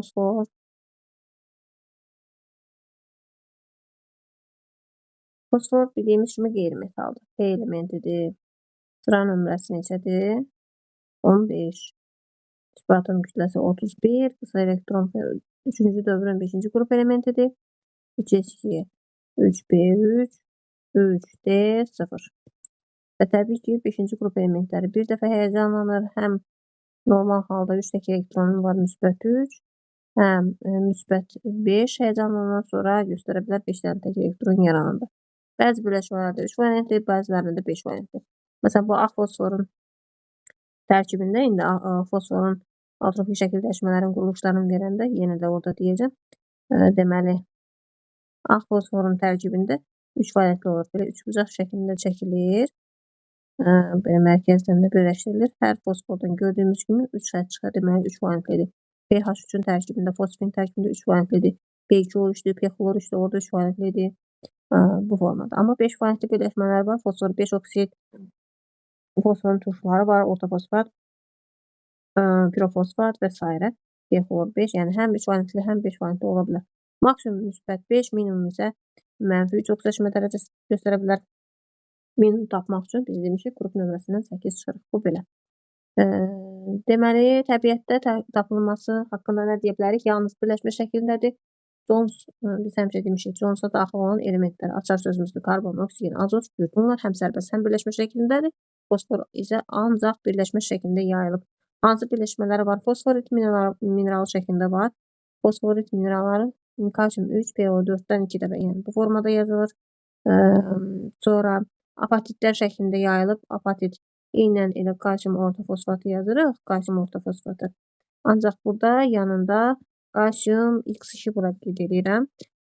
fosfor. Fosfor bildiyimiz kimi qeyri-metaldır. P elementidir. Sıra nömrəsi neçədir? 15. Atom kütləsi 31. Qısa elektron 3-cü dövrün 5-ci qrup elementidir. 3s2, 3b3, 3d0. Və təbii ki, 5-ci qrup elementləri bir dəfə həyəcanlanır. Həm normal halda 3 tək elektronun var, müsbət 3. Həm müsbət 5 həyəcanlanan sonra göstərə bilər 5 dənə tək elektron yarananda. Bəzi birləşmələrdə 3 variantdır, bəzilərində 5 variantdır. Məsələn, bu ağ fosforun tərkibində indi fosforun atrofik şəkil dəyişmələrin quruluşlarını verəndə yenə də orada deyəcəm. Deməli, ağ fosforun tərkibində 3 variantlı olur. Belə 3 bucaq şəklində çəkilir. Belə mərkəzdən də birləşdirilir. Hər fosfordan gördüyümüz kimi 3 xətt çıxır. Deməli, 3 variantlıdır. pH3-ün tərkibində, fosfin tərkibində 3 variantlıdır. P2O3-dür, P-xlor3-dür, orada 3 variantlıdır. Bu formada. Amma 5 variantlı birləşmələr var. Fosfor 5 oksid, fosforun turşuları var, ortofosfat, pirofosfat və s. P-xlor 5, yəni həm 3 variantlı, həm 5 variantlı ola bilər. Maksimum müsbət 5, minimum isə mənfi 3 oksidaşma dərəcəsi göstərə bilər. Minimum tapmaq üçün biz demişik, qrup nömrəsindən 8 çıxırıq. Bu belə. Deməli, təbiətdə tapılması haqqında nə deyə bilərik? Yalnız birləşmə şəklindədir. Jones, biz həmişə demişik, Jonesa daxil olan elementlər, açar sözümüzdür, karbon, oksigen, azot, kükürt. Bunlar həm sərbəst, həm birləşmə şəklindədir. Fosfor isə ancaq birləşmə şəklində yayılıb. Hansı birləşmələri var? Fosforit mineralı şəklində var. Fosforit mineraları kalsium 3, PO4-dən 2 dəfə, yəni bu formada yazılır. Sonra apatitlər şəklində yayılıb. Apatit ilə elə kalsium ortofosfatı yazırıq. Kalsium ortofosfatı. Ancaq burada yanında kalsium X2 bura qeyd edirəm.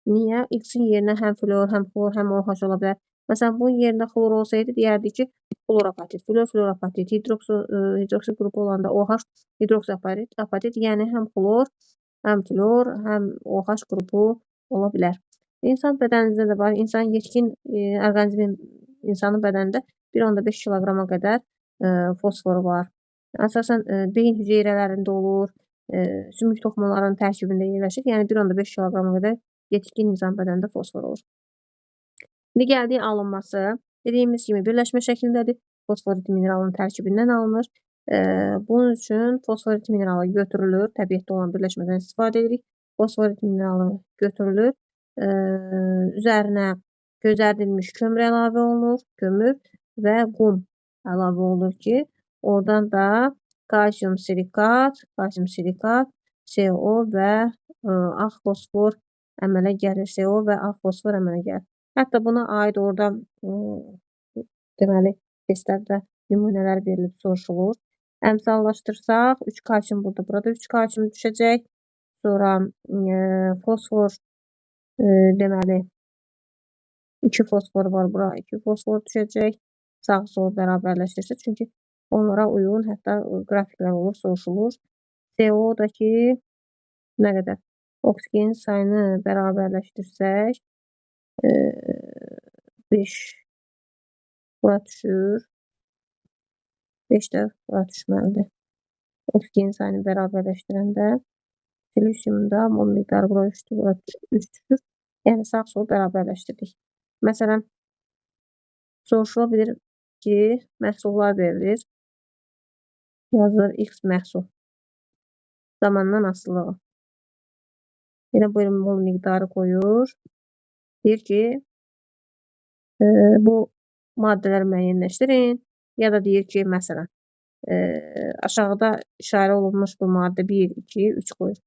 Niyə? X-in yerinə həm flor, həm xlor, həm OH ola bilər. Məsələn, bunun yerində xlor olsaydı, deyərdik ki, fluoropatit, fluoropatit, hidroksid qrupu olanda OH, hidroksiapatit, yəni həm xlor, həm flor, həm OH qrupu ola bilər. İnsan bədənində də var. İnsan yetkin orqanizmin, insanın bədənində 1,5 kiloqrama qədər fosforu var. Əsasən beyin hüceyrələrində olur, sümük toxumalarının tərkibində yerləşir. Yəni 1,5 kiloqrama qədər yetkin insan bədənində fosfor olur. İndi gəldiyi alınması, dediyimiz kimi birləşmə şəklindədir. Fosforit mineralının tərkibindən alınır. Bunun üçün fosforit mineralı götürülür. Təbiətdə olan birləşmədən istifadə edirik. Fosforit mineralı götürülür. Üzərinə közərdilmiş kömür əlavə olunur. Kömür və qum əlavə olunur ki, oradan da kalsium silikat, CO və ağ fosfor əmələ gəlir. CO və ağ fosfor əmələ gəlir. Hətta buna aid orada deməli testlərdə nümunələr verilib soruşulur. Əmsallaşdırsaq 3 kalsium burada 3 kalsium düşəcək. Sonra fosfor deməli 2 fosfor var bura, 2 fosfor düşəcək. Sağ-sol bərabərləşdirsə, çünki onlara uyğun hətta qrafiklər olur, soruşulur. CO da ki nə qədər? Oksigenin sayını bərabərləşdirsək 5 bura düşür. 5 də bura düşməlidir. Oksigenin sayını bərabərləşdirəndə silisiumda mol miqdarı bura 3-dür, bura 3 düşür. Yəni sağ-sol bərabərləşdirdik. Məsələn, soruşula bilir ki, məhsullar verilir. Yazılır X məhsul. Zamandan asılı. Yenə bu mol miqdarı qoyur. Deyir ki, bu maddələri müəyyənləşdirin. Ya da deyir ki, məsələn, aşağıda işarə olunmuş bu maddə 1, 2, 3 qoyur.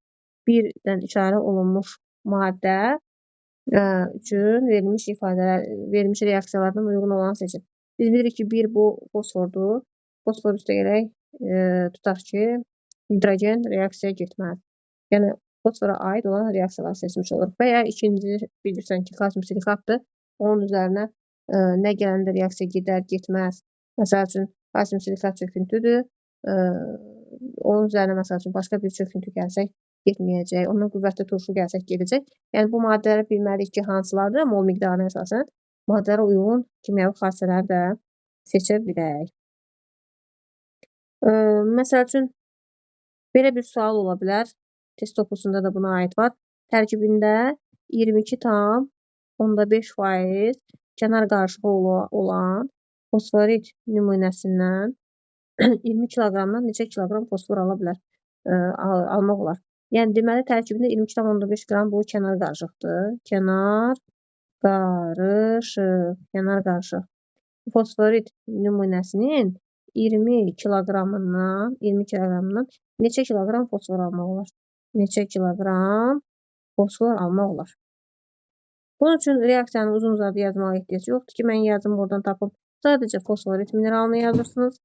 1-dən işarə olunmuş maddə üçün verilmiş ifadələr, verilmiş reaksiyalardan uyğun olan seçin. Biz bilirik ki, 1 bu fosfordur. Fosfor üstə gələk, tutaq ki, hidrogen reaksiyaya getməz. Yəni, fosfora aid olan reaksiyalar seçmiş olur. Və ya ikinci bilirsən ki, kalsium silikatdır. Onun üzərinə nə gələndə reaksiya gedər, getməz. Məsəl üçün, kalsium silikat çöküntüdür. Onun üzərinə məsəl üçün başqa bir çöküntü gəlsək, getməyəcək. Ondan qüvvətli turşu gəlsək, gedəcək. Yəni, bu maddələri bilməliyik ki, hansılardır, mol miqdarına əsasən maddələrə uyğun kimyəvi xassələri də seçə bilək. Məsəl üçün, belə bir sual ola bilər. test toplusunda da buna aid var. Tərkibində 22,5% kənar qarışığı olan fosforit nümunəsindən 20 kiloqramdan neçə kiloqram fosfor almaq olar? Yəni, deməli, tərkibində 22,5 qram bu kənar qarışıqdır. Kənar qarışıq. Fosforit nümunəsinin 20 kiloqramından neçə kiloqram fosfor almaq olar? Neçə kiloqram fosfor almaq olar? Bunun üçün reaksiyanın uzun-uzadı yazmağa ehtiyac yoxdur ki, mən yazım oradan tapım. Sadəcə fosforit mineralını yazırsınız.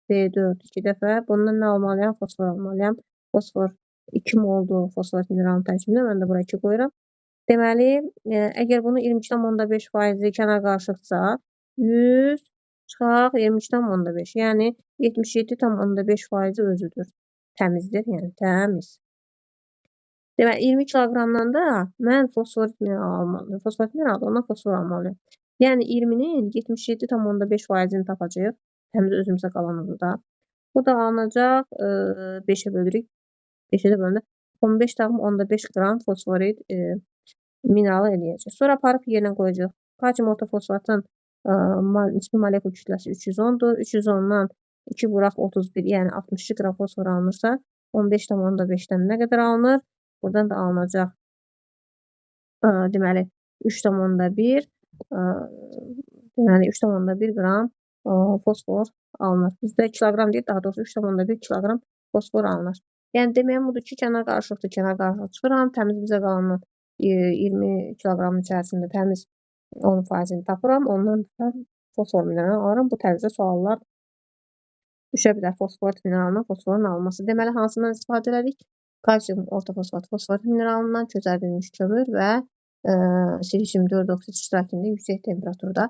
B4 2 dəfə. Bundan nə almalıyam? Fosfor almalıyam. Fosfor 2 moldur fosforit mineralının tərkibində. Mən də buraya 2 qoyuram. Deməli, əgər bunu 22,5% kənar qarışıqsa, 100 çıxaq 22,5. Yəni, 77,5% özüdür. Təmizdir, yəni təmiz. Deməli, 20 kiloqramdan da mən fosforit mineral almalıyım. Fosforit mineralda ondan fosfor almalıyım. Yəni, 20-nin 77,5%-ni tapacaq. Təmiz özümüzə qalanını da. Bu da alınacaq 5-ə bölürük. 5-ə bölündə 15,5 qram fosforit mineralı eləyəcək. Sonra aparıb yerinə qoyacaq. Kalsium ortofosfatın nisbi molekul kütləsi 310-dur. 310-dan 2 vuraq 31, yəni 62 qram fosfor alınırsa, 15,5-dən nə qədər alınır? Buradan da alınacaq. Deməli, 3,1 qram fosfor alınır. Bizdə kiloqram deyil, daha doğrusu 3,1 kiloqram fosfor alınır. Yəni, deməyəm budur ki, kənar qarışıqdır, kənar qarışıq çıxıram, təmiz bizə qalanı 20 kiloqramın içərisində təmiz 10%-ni tapıram, ondan da fosfor mineralını alıram. Bu tərzdə suallar düşə bilər. Fosforit mineralından fosforun alınması. Deməli, hansından istifadə edirik? Kalsium ortofosfat fosforit mineralından çözərdilmiş kömür və silisium 4 oksid iştirakında yüksək temperaturda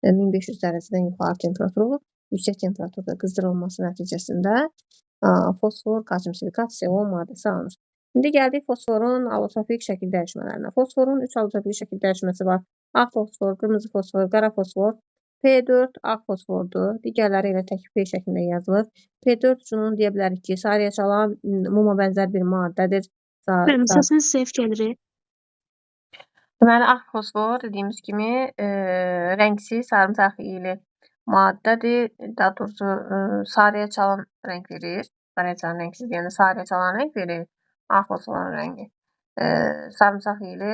1500 dərəcədən yuxarı temperaturlu yüksək temperaturda qızdırılması nəticəsində fosfor, kalsium silikat, CO maddəsi alınır. İndi gəldik fosforun allotropik şəkil dəyişmələrinə. Fosforun 3 allotropik şəkil dəyişməsi var. Ağ fosfor, qırmızı fosfor, qara fosfor. P4 ağ fosfordur. Digərləri ilə tək P şəklində yazılır. P4 üçün deyə bilərik ki, sarıya çalan muma bənzər bir maddədir. Səsiniz zəif gəlir. Deməli, ağ fosfor dediyimiz kimi rəngsiz, sarımsaq iyili maddədir. Daha doğrusu sarıya çalan rəng verir. Sarıya çalan rəngsiz deyəndə sarıya çalan rəng verir. Ağ fosforun rəngi. Sarımsaq iyili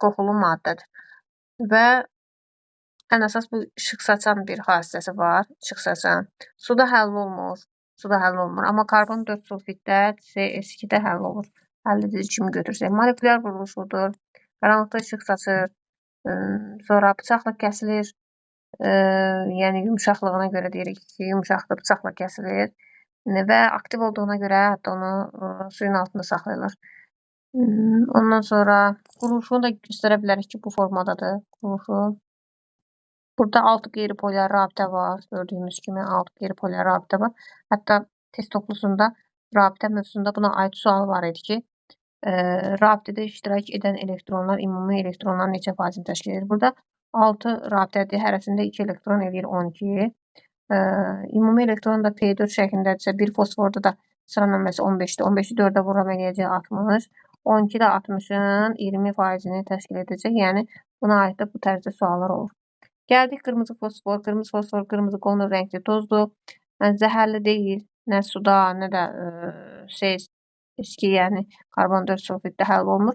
qoxulu maddədir. Və ən əsas bu işıq saçan bir xassəsi var. İşıq saçan. Suda həll olmur. Amma karbon 4 sulfitdə CS2-də həll olur. Həll edici kimi götürsək. Molekulyar quruluşudur. Qaranlıqda işıq saçır. Sonra bıçaqla kəsilir. Yəni yumşaqlığına görə deyirik ki, yumşaqdır, bıçaqla kəsilir. Və aktiv olduğuna görə hətta onu suyun altında saxlayırlar. Ondan sonra quruluşunu da göstərə bilərik ki, bu formadadır quruluşu. Burada 6 qeyri-polyar rabitə var. Gördüyümüz kimi 6 qeyri-polyar rabitə var. Hətta test toplusunda rabitə mövzusunda buna aid sual var idi ki, rabitədə iştirak edən elektronlar, ümumi elektronlar neçə faizini təşkil edir? Burada 6 rabitədir. Hərəsində 2 elektron eləyir 12. Ümumi elektron da P4 şəklindədirsə, bir fosforda da sıra nömrəsi 15-dir. 15-i 4-ə vururam eləyəcək 60. 12 də 60-ın 20%-ni təşkil edəcək. Yəni, buna aid də bu tərzdə suallar olur. Gəldik qırmızı fosfor. Qırmızı fosfor, qırmızı qonur rəngli tozdur. Zəhərli deyil. Nə suda, nə də CS2, yəni karbon 4 sulfitdə həll olunur.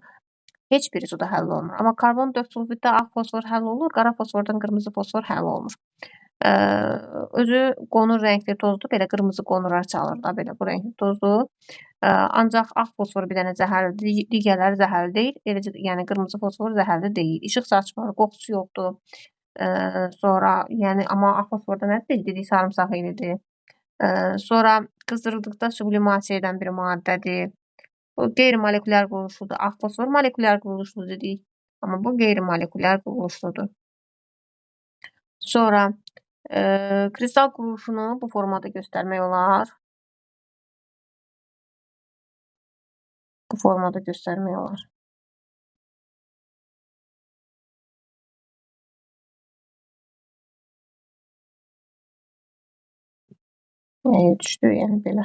Heç biri suda həll olunur. Amma karbon 4 sulfitdə ağ fosfor həll olur, qara fosfordan qırmızı fosfor həll olunur. Özü qonur rəngli tozdur. Belə qırmızı qonurlar çalır da, belə bu rəngli tozdur. Ancaq ağ fosfor bir dənə zəhərlidir, digərləri zəhərli deyil. Eləcə, yəni qırmızı fosfor zəhərli deyil. İşıq saçmır, qoxusu yoxdur. Sonra, yəni amma ağ fosforda nədir? Dedik sarımsaq iyilidir. Sonra qızdırıldıqda sublimasiya edən bir maddədir. Bu qeyri-molekulyar quruluşludur. Ağ fosfor molekulyar quruluşlu dedik. Amma bu qeyri-molekulyar quruluşludur. Sonra kristal quruluşunu bu formada göstərmək olar. Bu formada göstərmək olar. Yəni düşdü, yəni belə.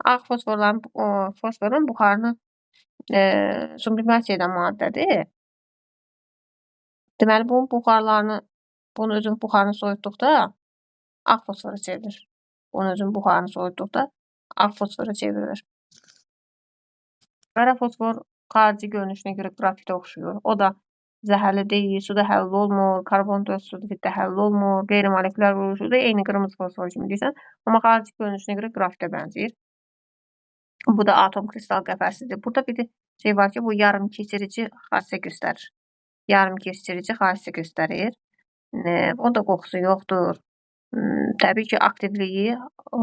Ağ fosforun buxarını subliminasiya edən maddədir. Deməli, bunun özünün buxarını soyutduqda ağ fosfora çevrilir. Bunun özünün buxarını soyutduqda ağ fosfora çevrilir. Qara fosfor xarici görünüşünə görə qrafitə oxşuyur. O da zəhərli deyil, suda həll olmur, karbon dioksiddə həll olmur, qeyri-molekulyar quruluşu da eyni qırmızı fosfor kimi deyirsən. Amma xarici görünüşünə görə qrafitə bənzəyir. Bu da atom kristal qəfəsidir. Burada bir şey var ki, bu yarım keçirici xassiyə göstərir. Yarım keçirici xassiyə göstərir. O da qoxusu yoxdur. Təbii ki, aktivliyi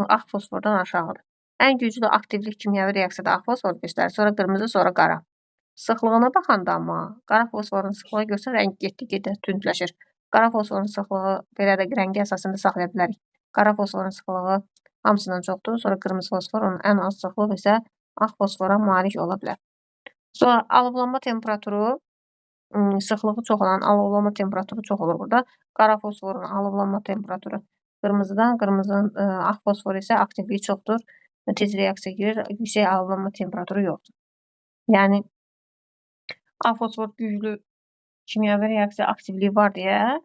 ağ fosfordan aşağıdır. Ən güclü aktivlik kimyəvi reaksiyada ağ fosfor göstərir, sonra qırmızı, sonra qara. Sıxlığına baxanda amma qara fosforun sıxlığı görsən rəngi getdi-gedə tündləşir. Qara fosforun sıxlığı belə də rəngi əsasında saxlaya bilərik. Qara fosforun sıxlığı hamısından çoxdur, sonra qırmızı fosfor, onun ən az sıxlıq isə ağ fosfora malik ola bilər. Sonra alovlanma temperaturu, sıxlığı çox olan alovlanma temperaturu çox olur burada. Qara fosforun alovlanma temperaturu qırmızının ağ fosfor isə aktivliyi çoxdur. Tez reaksiya girir, yüksək alovlanma temperaturu yoxdur. Yəni, ağ fosfor güclü kimyəvi reaksiya aktivliyi var deyə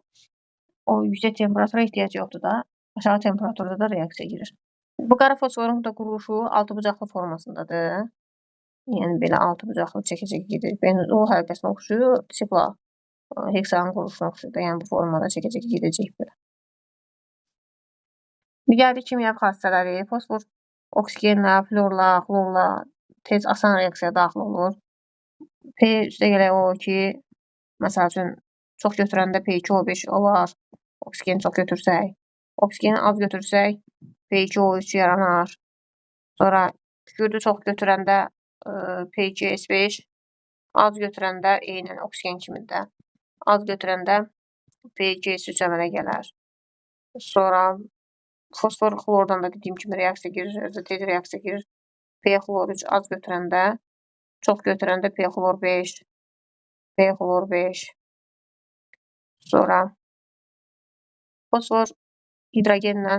o yüksək temperatura ehtiyac yoxdur da, aşağı temperaturda da reaksiya girir. Bu qara fosforun da quruluşu altıbucaqlı formasındadır. Yəni, belə altıbucaqlı çəkəcək gedir. Benzol həlqəsinə oxşuyur, sipla heksagon quruluşuna oxşuyur da, yəni bu formada çəkəcək gedəcək belə. Digər kimyəvi xassələri fosfor oksigenlə, florla, xlorla tez asan reaksiyaya daxil olur. P üstə gələk o ki, məsəl üçün, çox götürəndə P2O5 olar, oksigen çox götürsək. Oksigeni az götürsək, P2O3 yaranar. Sonra kükürdü çox götürəndə P2S5, az götürəndə eynən oksigen kimidir. Az götürəndə P2S3 əmələ gələr. Sonra fosfor xlordan da dediyim kimi reaksiya girir, tez reaksiya girir. P-xlor3 az götürəndə, çox götürəndə P-xlor5, P-xlor5. Sonra fosfor hidrogenlə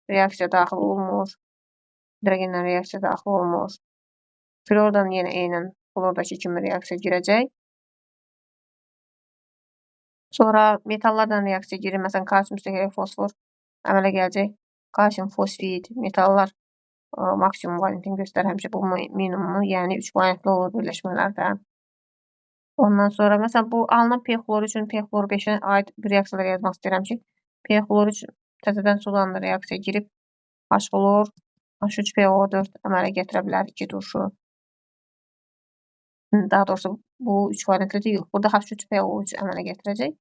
reaksiya daxil olmur. Hidrogenlə reaksiya daxil olmur. Flordan yenə eynən xlordakı kimi reaksiya girəcək. Sonra metallarla reaksiya girir. Məsələn, kalsium üstə fosfor əmələ gələcək. Kalsium, fosfid, metallar maksimum valentin göstərir həmişə bu minimumu, yəni 3 valentli olur birləşmələrdə. Ondan sonra, məsələn, bu alınan P-xlor üçün P-xlor5-ə aid bir reaksiyalar yazmaq istəyirəm ki, P-xlor3 təzədən sulanla reaksiya girib H-xlor, H3PO4 əmələ gətirə bilər 2 turşu. Daha doğrusu, bu 3 valentli deyil. Burada H3PO3 əmələ gətirəcək.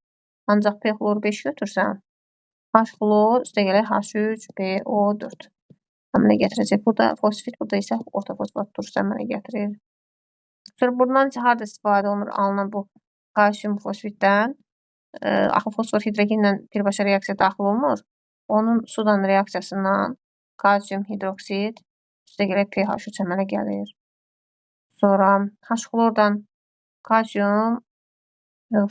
Ancaq P-xlor5 götürsən, H-xlor üstə gələk H3PO4 əmələ gətirəcək. Burada fosfid, burada isə orta fosfat turşusu əmələ gətirir. Sonra bundan harada istifadə olunur? Alınan bu kalsium fosfiddən axı fosfor hidrogenlə birbaşa reaksiya daxil olmur. Onun sudan reaksiyasından kalsium hidroksid üstə gələk pH3 əmələ gəlir. Sonra H-xlordan kalsium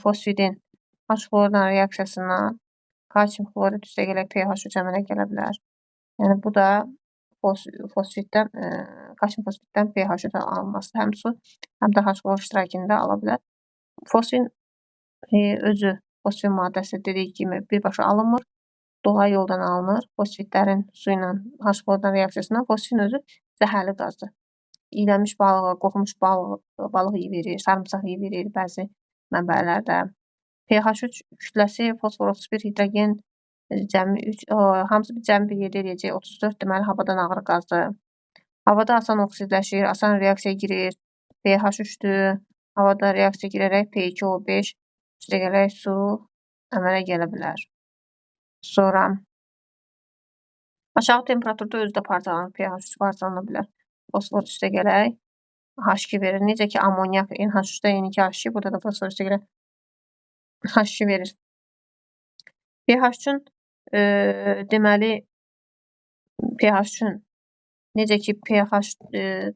fosfidin H-xlordan reaksiyasından kalsium xlorid üstə gələk pH3 əmələ gələ bilər. Yəni, bu da kalsium fosfiddən pH3 alınması həm su, həm də H-xlor iştirakında ala bilər. Fosfin özü, fosfin maddəsi dediyi kimi birbaşa alınmır, dolayı yoldan alınır. Fosfidlərin su ilə H-xlordan reaksiyasından fosfin özü zəhərli qazdır. İylənmiş balığı, qoxmuş balıq iyi verir, sarımsaq iyi verir bəzi mənbələrdə. pH3 kütləsi fosfor 31 hidrogen hamısı cəmi bir yerdə eləyəcək 34, deməli havadan ağır qazdır. Havada asan oksidləşir, asan reaksiya girir, pH3-dür. Havada reaksiya girərək P2O5 üstə gələk su əmələ gələ bilər. Sonra aşağı temperaturda özü də parçalanır, pH3 parçalana bilər. Fosfor üstə gələk H2 verir. Necə ki, amonyak NH3-də N2H2, burada da fosfor üstə gələk H2 verir. pH3-ün deməli pH3-ün necə ki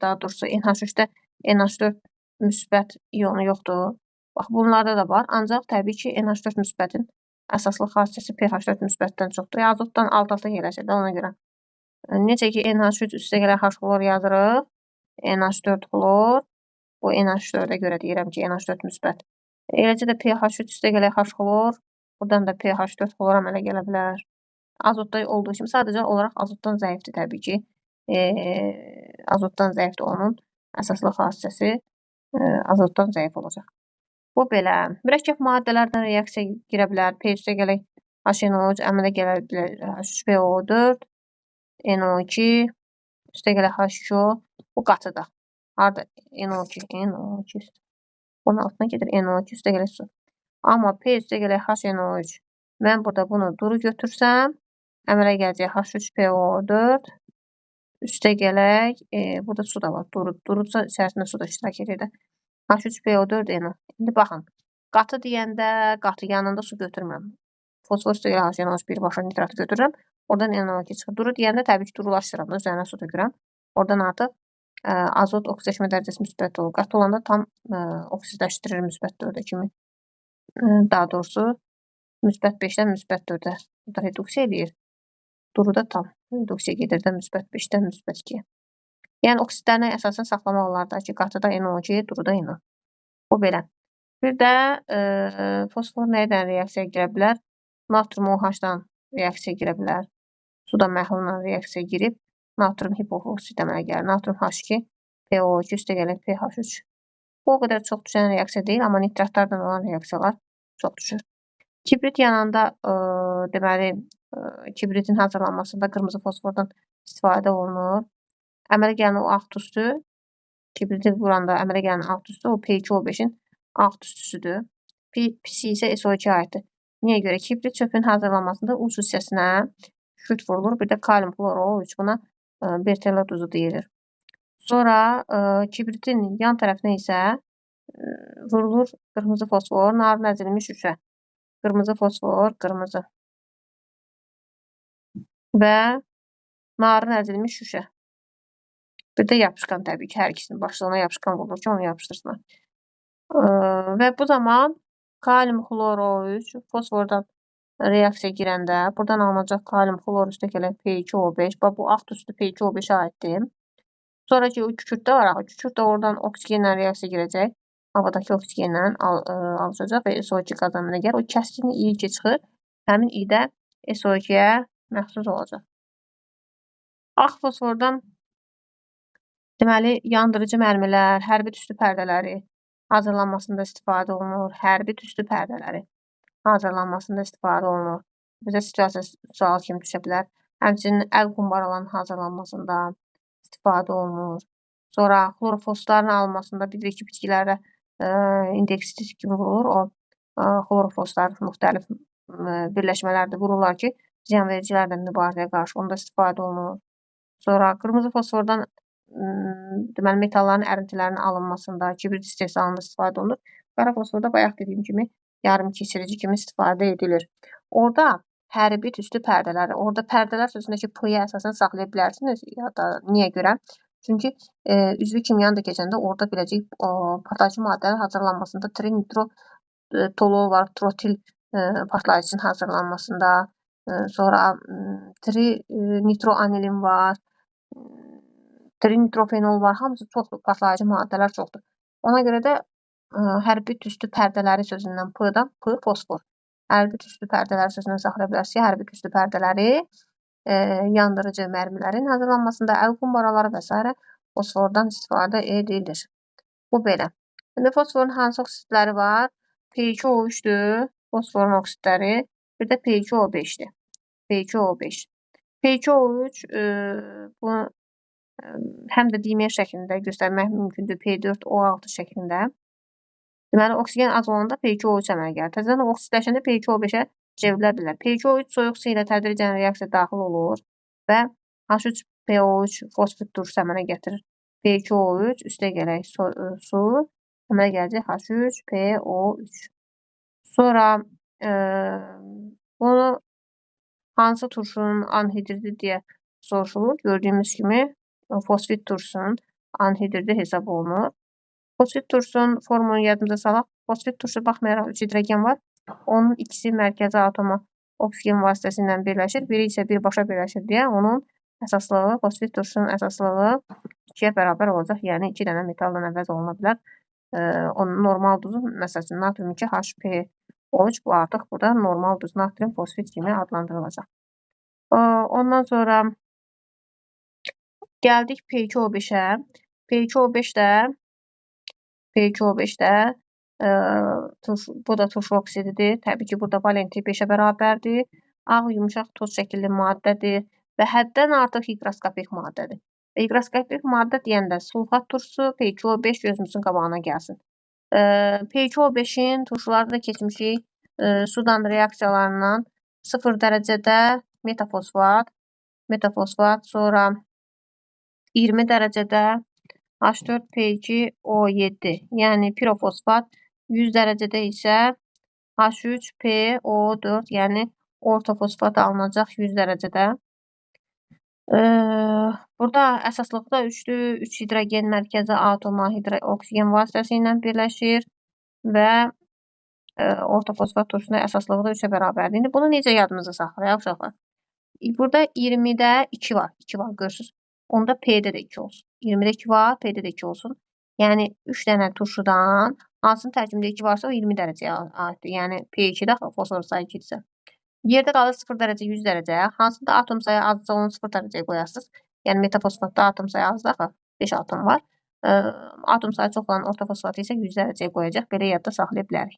daha doğrusu NH3-də NH4 müsbət iyonu yoxdur. Bax, bunlarda da var. Ancaq təbii ki, NH4 müsbətin əsaslı xassəsi pH4 müsbətdən çoxdur. Azotdan alt-alta yerləşir də ona görə. Necə ki, NH3 üstəgələ H xlor yazırıq. NH4 xlor. Bu NH4-ə görə deyirəm ki, NH4 müsbət. Eləcə də pH3 üstəgələ H xlor. Buradan da pH4 xlor əmələ gələ bilər. Azotda olduğu kimi sadəcə olaraq azotdan zəifdir təbii ki. Azotdan zəifdir onun əsaslı xassəsi. Azotdan zəif olacaq. Bu belə. Mürəkkəb maddələrdən reaksiya girə bilər. pH üstəgələ HNO3 əmələ gələ bilər. H3PO4, NO2, üstəgələ H2O. Bu qatıda. Harada? NO2. Bunun altına gedir. NO2 üstəgələ su. Amma pH üstəgələ HNO3. Mən burada bunu duru götürsəm, əmələ gələcək H3PO4 üstəgələk, burada su da var. Durursa içərisində su da iştirak edir. H3PO4 NO. İndi baxın. Qatı deyəndə qatı yanında su götürmürəm. Fosfor üstəgələ HNO3 birbaşa nitratı götürürəm. Oradan NO2 çıxır. Duru deyəndə təbii ki, durulaşdıram da, üzərinə su tökürəm. Oradan artıq azot oksidləşmə dərəcəsi müsbət olur. Qatı olanda tam oksidləşdirir müsbət 4-ə kimi. Daha doğrusu müsbət 5-dən müsbət 4-ə reduksiya edir. Duruda tam reduksiya gedir də müsbət 5-dən müsbət 2-yə. Yəni oksidlərini əsasən saxlamaq olar da ki, qatıda NO2, duruda NO. Bu belə. Bir də fosfor nədən reaksiyaya girə bilər? Natrium OH-dan reaksiyaya girə bilər. Suda məhlulla reaksiyaya girib natrium hipofosfid əmələ gəlir. Natrium H2, PO2 üstəgələ pH3. Bu o qədər çox düşən reaksiya deyil, amma nitratlardan olan reaksiyalar çox düşür. Kibrit yanında deməli kibritin hazırlanmasında qırmızı fosfordan istifadə olunur. Əmələ gələn o ağ tüstü, kibriti vuranda əmələ gələn ağ tüstü o P2O5-in ağ tüstüsüdür. Pisi isə SO2 aiddir. Niyə görə? Kibrit çöpün hazırlanmasında uc hissəsinə kükürt vurulur. Bir də kalium fluoro3 buna bertella duzu deyilir. Sonra kibritin yan tərəfinə isə vurulur qırmızı fosfor, narın əzilmiş şüşə. Qırmızı fosfor, qırmızı. Və narın əzilmiş şüşə. Bir də yapışqan təbii ki, hər ikisinin başlığına yapışqan vurulur ki, onu yapışdırsınlar. Və bu zaman kalium xloro3 fosfordan reaksiya girəndə buradan alınacaq kalium xlor üstəgələ P2O5. Bax, bu ağ tüstü P2O5-ə aiddir. Sonraki o kükürt də var. Kükürt də oradan oksigenlə reaksiya girəcək. Havadakı oksigenlə alışacaq və SO2 qaz əmələ gəlir. O kəskin iyi ki çıxır. Həmin idə SO2-yə məxsus olacaq. Ağ fosfordan deməli yandırıcı mərmilər, hərbi tüstü pərdələri hazırlanmasında istifadə olunur. Hərbi tüstü pərdələri hazırlanmasında istifadə olunur. Bizə situasiya sual kimi düşə bilər. Həmçinin əl qumbaralarının hazırlanmasında istifadə olunur. Sonra xlorofosların alınmasında bilirik ki, bitkilərdə indeksiz kimi vurulur. O xlorofoslar müxtəlif birləşmələrdə vururlar ki, ziyanvericilərlə mübarizəyə qarşı onda istifadə olunur. Sonra qırmızı fosfordan deməli metalların ərintilərinin alınmasında, kibrit istehsalında istifadə olunur. Qara fosforda bayaq dediyim kimi yarım keçirici kimi istifadə edilir. Orada hərbi tüstü pərdələri, orada pərdələr sözündəki P-yə əsasən saxlaya bilərsiniz ya da niyə görə? Çünki üzvü kimyanı da keçəndə orada biləcək partlayıcı maddələr hazırlanmasında trinitrotoluol var, trotil partlayıcının hazırlanmasında, sonra trinitroanilin var, trinitrofenol var, hamısı çoxdur, partlayıcı maddələr çoxdur. Ona görə də hərbi tüstü pərdələri sözündən P-dan P fosfor. Hərbi tüstü pərdələri sözündən saxlaya bilərsiniz ki, hərbi tüstü pərdələri yandırıcı mərmilərin hazırlanmasında əl qumbaraları və s. fosfordan istifadə edilir. Bu belə. İndi fosforun hansı oksidləri var? P2O3-dür, fosforun oksidləri, bir də P2O5-dir. P2O5. P2O3 bu həm də dimer şəklində göstərmək mümkündür. P4O6 şəklində. Deməli, oksigen az olanda P2O3 əmələ gəlir. Təzədən oksidləşəndə P2O5-ə çevrilə bilər. P2O3 soyuq su ilə tədricən reaksiya daxil olur və H3PO3 fosfid turşusu əmələ gətirir. P2O3 üstəgələk su əmələ gələcək H3PO3. Sonra bunu hansı turşunun anhidridi deyə soruşulur. Gördüyümüz kimi fosfid turşusunun anhidridi hesab olunur. Fosfid turşusunun formulunu yadımıza salaq. Fosfid turşusu baxmayaraq 3 hidrogen var. Onun ikisi mərkəzi atoma oksigen vasitəsilə birləşir. Biri isə birbaşa birləşir deyə onun əsaslığı, fosfit turşunun əsaslığı 2-yə bərabər olacaq. Yəni 2 dənə metaldan əvəz oluna bilər. Onun normal duzu, məsəl üçün natrium 2 HPO3 bu artıq burada normal duz natrium fosfit kimi adlandırılacaq. Ondan sonra gəldik P2O5-ə. P2O5 də bu da turşu oksididir. Təbii ki, burada valenti 5-ə bərabərdir. Ağ, yumuşaq toz şəkilli maddədir və həddən artıq higroskopik maddədir. Higroskopik maddə deyəndə sulfat turşusu P2O5 gözümüzün qabağına gəlsin. P2O5-in turşularda da keçmişik. Sudan reaksiyalarından 0 dərəcədə metafosfat, sonra 20 dərəcədə H4P2O7, yəni pirofosfat, 100 dərəcədə isə H3PO4, yəni ortofosfat alınacaq 100 dərəcədə. Burada əsaslıqda 3 hidrogen mərkəzi atoma oksigen vasitəsi ilə birləşir və ortofosfat turşusunda əsaslıqda 3-ə bərabərdir. İndi bunu necə yadımıza saxlayaq uşaqlar? Burada 20-də 2 var. 2 var, görürsünüz. Onda P-də də 2 olsun. 20-də 2 var, P-də də 2 olsun. Yəni 3 dənə turşudan hansının tərkibində 2 varsa o 20 dərəcəyə aiddir. Yəni P2-də fosfor sayı 2-dirsə. Yerdə qalır 0 dərəcə, 100 dərəcə. Hansında atom sayı azsa onu 0 dərəcəyə qoyarsınız. Yəni metafosfatda atom sayı azdır axı. 5 atom var. Atom sayı çox olan ortofosfatı isə 100 dərəcəyə qoyacaq. Belə yadda saxlaya bilərik.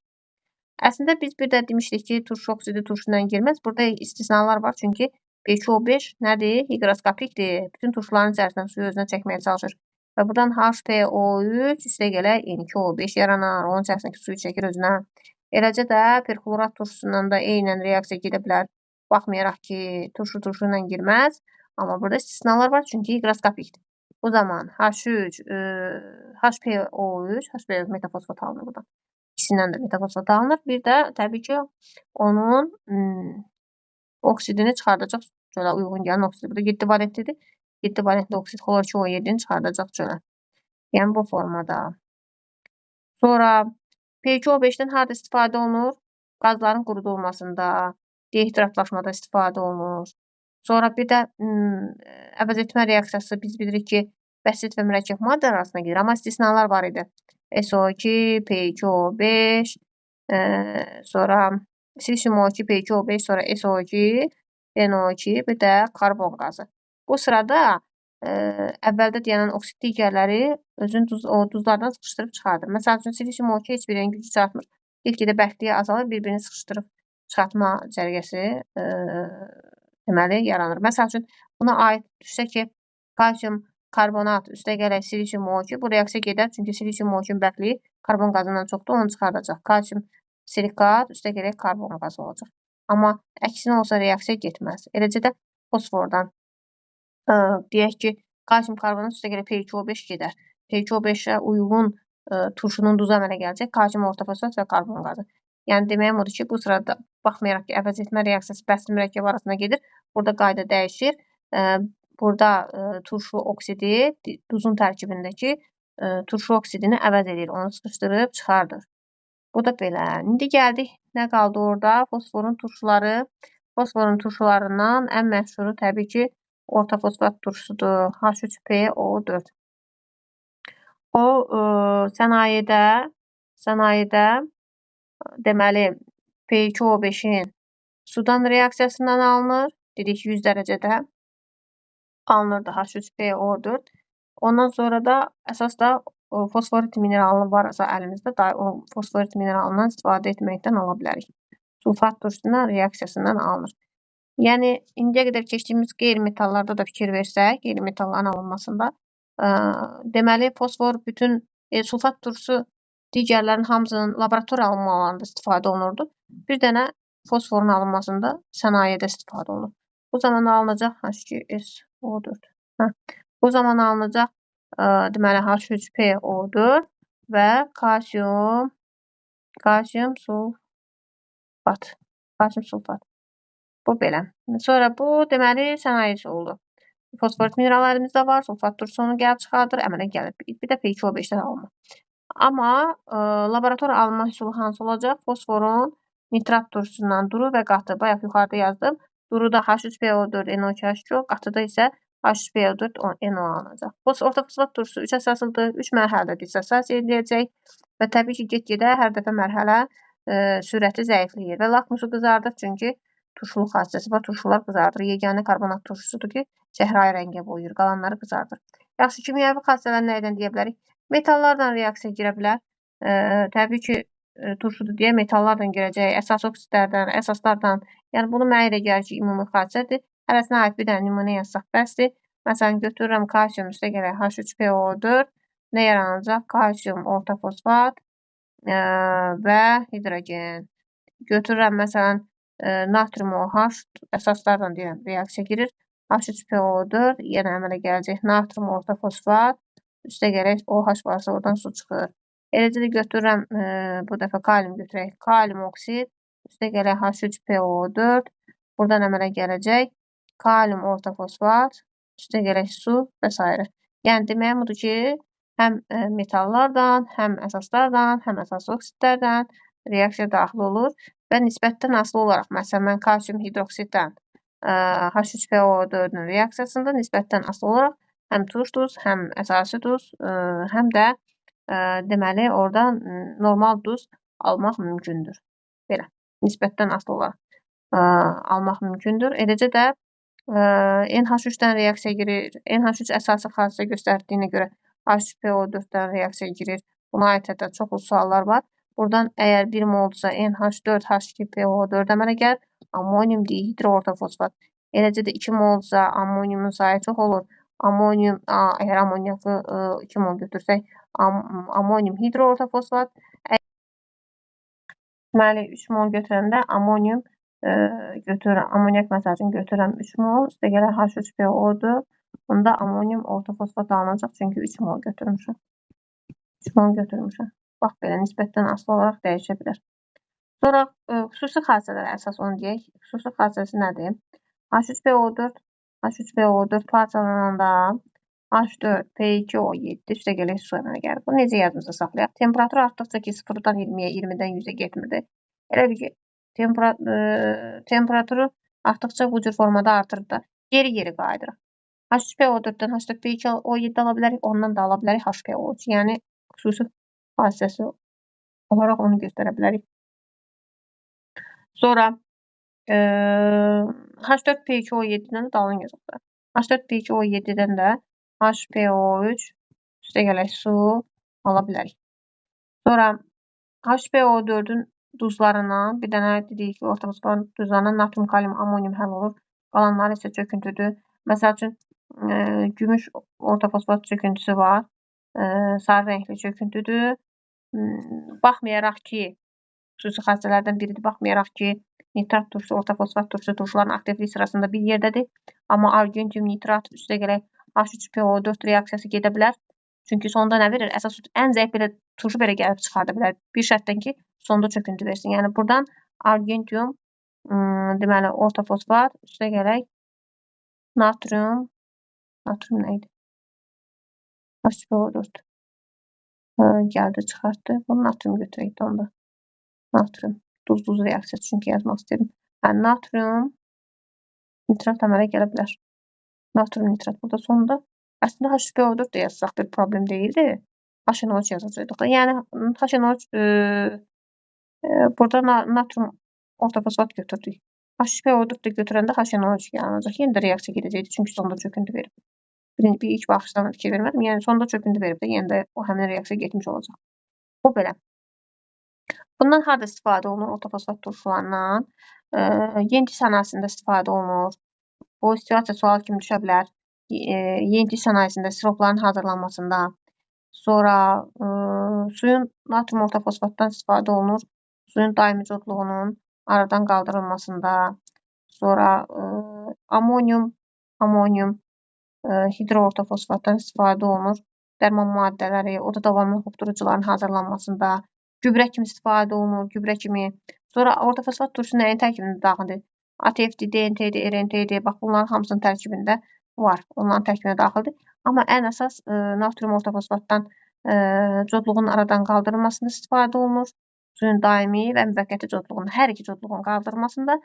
Əslində biz bir də demişdik ki, turşu oksidi turşundan girməz. Burada istisnalar var. Çünki P2O5 nədir? Higroskopikdir. Bütün turşuların içərisindən suyu özünə çəkməyə çalışır. Və buradan HPO3 üstə gələ N2O5 yaranar. Onun içərisindəki suyu çəkir özünə. Eləcə də perxlorat turşusundan da eynən reaksiya gedə bilər. Baxmayaraq ki, turşu ilə girməz. Amma burada istisnalar var. Çünki higroskopikdir. Bu zaman HPO3 metafosfat alınır buradan. İkisindən də metafosfat alınır. Bir də təbii ki, onun oksidini çıxardacaq çölə uyğun gələn oksid. Burada 7 valentlidir. 7 valentli oksid xlor2O7-ni çıxardacaq çölə. Yəni bu formada. Sonra P2O5-dən harada istifadə olunur? Qazların qurudulmasında, dehidratlaşmada istifadə olunur. Sonra bir də əvəz etmə reaksiyası biz bilirik ki, bəsit və mürəkkəb maddə arasında gedir. Amma istisnalar var idi. SO2, P2O5, sonra silisium O2, P2O5, sonra SO2, NO2, bir də karbon qazı. Bu sırada əvvəldə deyilən oksid digərləri özünün duzlardan sıxışdırıb çıxardır. Məsəl üçün silisium O2 heç birinin gücü çatmır. Get-gedə bərkliyi azalır, bir-birini sıxışdırıb çıxartma cərgəsi deməli yaranır. Məsəl üçün buna aid düşsə ki, kalsium karbonat üstə gələk silisium O2, bu reaksiya gedər. Çünki silisium O2-nin bərkliyi karbon qazından çoxdur, onu çıxardacaq. Kalsium silikat üstə gələk karbon qazı olacaq. Amma əksinə olsa reaksiya getməz. Eləcə də fosfordan deyək ki, kalsium karbonat üstə gələk P2O5 gedər. P2O5-ə uyğun turşunun duzu əmələ gələcək. Kalsium ortofosfat və karbon qazı. Yəni deməyim odur ki, bu sırada baxmayaraq ki, əvəz etmə reaksiyası bəsit mürəkkəb arasında gedir. Burada qayda dəyişir. Burada turşu oksidi duzun tərkibindəki turşu oksidini əvəz edir. Onu sıxışdırıb çıxardır. Bu da belə. İndi gəldik. Nə qaldı orada? Fosforun turşuları. Fosforun turşularından ən məşhuru təbii ki, ortofosfat turşusudur. H3PO4. O sənayedə deməli P2O5-in sudan reaksiyasından alınır. Dedik 100 dərəcədə alınırdı H3PO4. Ondan sonra da əsas da fosforit mineralını varsa əlimizdə o fosforit mineralından istifadə etməkdən ala bilərik. Sulfat turşusundan reaksiyasından alınır. Yəni indiyə qədər keçdiyimiz qeyri-metallarda da fikir versək, qeyri-metalların alınmasında deməli fosfor bütün sulfat turşusu digərlərin hamısının laborator alınmalarında istifadə olunurdu. Bir dənə fosforun alınmasında sənayedə istifadə olunur. Bu zaman alınacaq H2SO4. Bu zaman alınacaq deməli H3PO4 və kalsium sulfat. Bu belə. Sonra bu deməli sənaye oldu. Fosforit minerallarımız da var. Sulfat turşusunu gəlib çıxardır, əmələ gəlir. Bir də P2O5-dən alınma. Amma laborator alınma üsulu hansı olacaq? Fosforun nitrat turşusundan duru və qatı. Bayaq yuxarıda yazdım. Duruda H3PO4, NO2H2O, qatıda isə HbO4 NO alınacaq. Orta fosfat turşusu 3 əsaslıdır. 3 mərhələdə dissosiasiya ediləcək və təbii ki, get-gedə hər dəfə mərhələ sürəti zəifləyir və lakmusu qızardır, çünki turşuluq hadisəsi var. Turşular qızardır. Yeganə karbonat turşusudur ki, çəhrayı rəngə boyayır, qalanları qızardır. Yaxşı, kimyəvi xassələr nədən deyə bilərik? Metallarla reaksiya girə bilər. Təbii ki, turşudur deyə metallardan girəcək, əsas oksidlərdən, əsaslardan. Yəni, bunu mənə elə gəlir ki, ümumi xassədir. Hərəsinə aid bir dənə nümunə yazsaq bəsdir. Məsələn, götürürəm kalsium üstə gələk H3PO4, nə yaranacaq? Kalsium, orta fosfat və hidrogen. Götürürəm, məsələn, natrium OH, əsaslardan deyirəm, reaksiya girir. H3PO4, yenə əmələ gələcək natrium, orta fosfat, üstə gələk OH varsa oradan su çıxır. Eləcə də götürürəm, bu dəfə kalium götürək, kalium oksid, üstə gələk H3PO4, buradan əmələ gələcək kalium, orta fosfat, üstə gələk su və s. Yəni, deməyim budur ki, həm metallardan, həm əsaslardan, həm əsas oksidlərdən reaksiya daxil olur və nisbətdən asılı olaraq, məsələn, mən kalsium hidroksiddən H3PO4-ün reaksiyasında nisbətdən asılı olaraq həm turş duz, həm əsasi duz, həm də deməli, oradan normal duz almaq mümkündür. Belə, nisbətdən asılı olaraq almaq mümkündür. Eləcə də NH3-dən reaksiya girir. NH3 əsası xassisə göstərdiyinə görə H2PO4-dən reaksiya girir. Buna aid hətta çoxlu suallar var. Buradan əgər 1 moldursa NH4, H2PO4 əmələ gəlir. Ammonium dihidro orta fosfat. Eləcə də 2 moldursa ammoniumun sayı çox olur. Ammonium, əgər ammoniakı 2 mol götürsək, ammonium hidro orta fosfat. Deməli, 3 mol götürəndə ammonium götürürəm, ammoniak məsəl üçün götürürəm 3 mol, üstə gələr H3PO4, bunda ammonium orta fosfat alınacaq, çünki 3 mol götürmüşəm. 3 mol götürmüşəm. Bax, belə nisbətdən asılı olaraq dəyişə bilər. Sonra xüsusi xassələrə əsas onu deyək. Xüsusi xassəsi nədir? H3PO4 parçalananda H4P2O7 üstə gələk su əmələ gəlir. Bunu necə yadımızda saxlayaq? Temperatur artdıqca ki, 0-dan 20-yə, 20-dən 100-ə getmirdi. Elə bir ki, temperaturu artdıqca bu cür formada artır da geri qayıdırıq. H3PO4-dən H4P2O7 ala bilərik, ondan da ala bilərik HPO3. Yəni, xüsusi xassəsi olaraq onu göstərə bilərik. Sonra H4P2O7-dən də dalın yazılır. H4P2O7-dən də HPO3 üstə gələk su ala bilərik. Sonra HPO4-ün duzlarından bir dənə dedik ki, orta fosfat duzlarından natrium, kalium, ammonium həll olur. Qalanları isə çöküntüdür. Məsəl üçün, gümüş orta fosfat çöküntüsü var. Sarı rəngli çöküntüdür. Baxmayaraq ki, xüsusi xassələrdən biridir. Baxmayaraq ki, nitrat turşusu, orta fosfat turşusu turşuların aktivlik sırasında bir yerdədir. Amma argentium nitrat üstə gələk H3PO4 reaksiyası gedə bilər. Çünki sonda nə verir? Əsas ən zəif belə turşu belə gəlib çıxarda bilər. Bir şərtdən ki, sonda çöküntü versin. Yəni, buradan argentium, deməli, orta fosfat üstə gələk natrium nə idi? H2PO4 gəldi, çıxartdı. Bunu natrium götürək də onda. Natrium, duz reaksiyası çünki yazmaq istəyirəm. Natrium nitrat əmələ gələ bilər. Natrium nitrat burada sonunda. Əslində H2PO4 də yazsaq bir problem deyildi. HNO3 yazacaqdıq da. Yəni, HNO3 burada natrium orta fosfat götürdük. H2PO4 də götürəndə HNO3 yaranacaq. Yenə də reaksiya gedəcəkdir, çünki sonda çöküntü verib. Bir ilk baxışdan fikir vermədim. Yəni, sonda çöküntü verib də, yenə də o həmin reaksiya getmiş olacaq. Bu belə. Bundan harada istifadə olunur? Orta fosfat turşularından. Yenti sənayesində istifadə olunur. Bu situasiya sual kimi düşə bilər. Yenti sənayesində siropların hazırlanmasında. Sonra suyun natrium orta fosfatdan istifadə olunur. Suyun daimi codluğunun aradan qaldırılmasında. Sonra ammonium hidro orta fosfatdan istifadə olunur. Dərman maddələri, o da davamlı hopdurucuların hazırlanmasında. Gübrə kimi istifadə olunur, gübrə kimi. Sonra orta fosfat turşusu nəyin tərkibində daxildir? ATF-dir, DNT-dir, RNT-dir. Bax, bunların hamısının tərkibində var. Onların tərkibində daxildir. Amma ən əsas natrium orta fosfatdan codluğun aradan qaldırılmasında istifadə olunur. Suyun daimi və müvəqqəti codluğunun, hər iki codluğun qaldırılmasında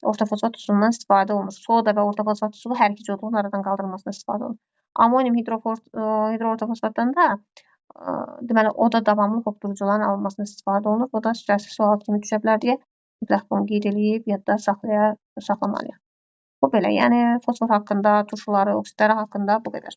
orta fosfat üsulundan istifadə olunur. Soda və orta fosfat üsulu hər iki codluğun aradan qaldırılmasına istifadə olunur. Amonium hidroortofosfatdan da deməli, o da davamlı hopdurucuların alınmasına istifadə olunur. Bu da stressli sual kimi düşə bilər deyə mütləq bunu qeyd edib, yadda saxlamalıyıq. Bu belə, yəni fosfor haqqında, turşuları, oksidləri haqqında bu qədər.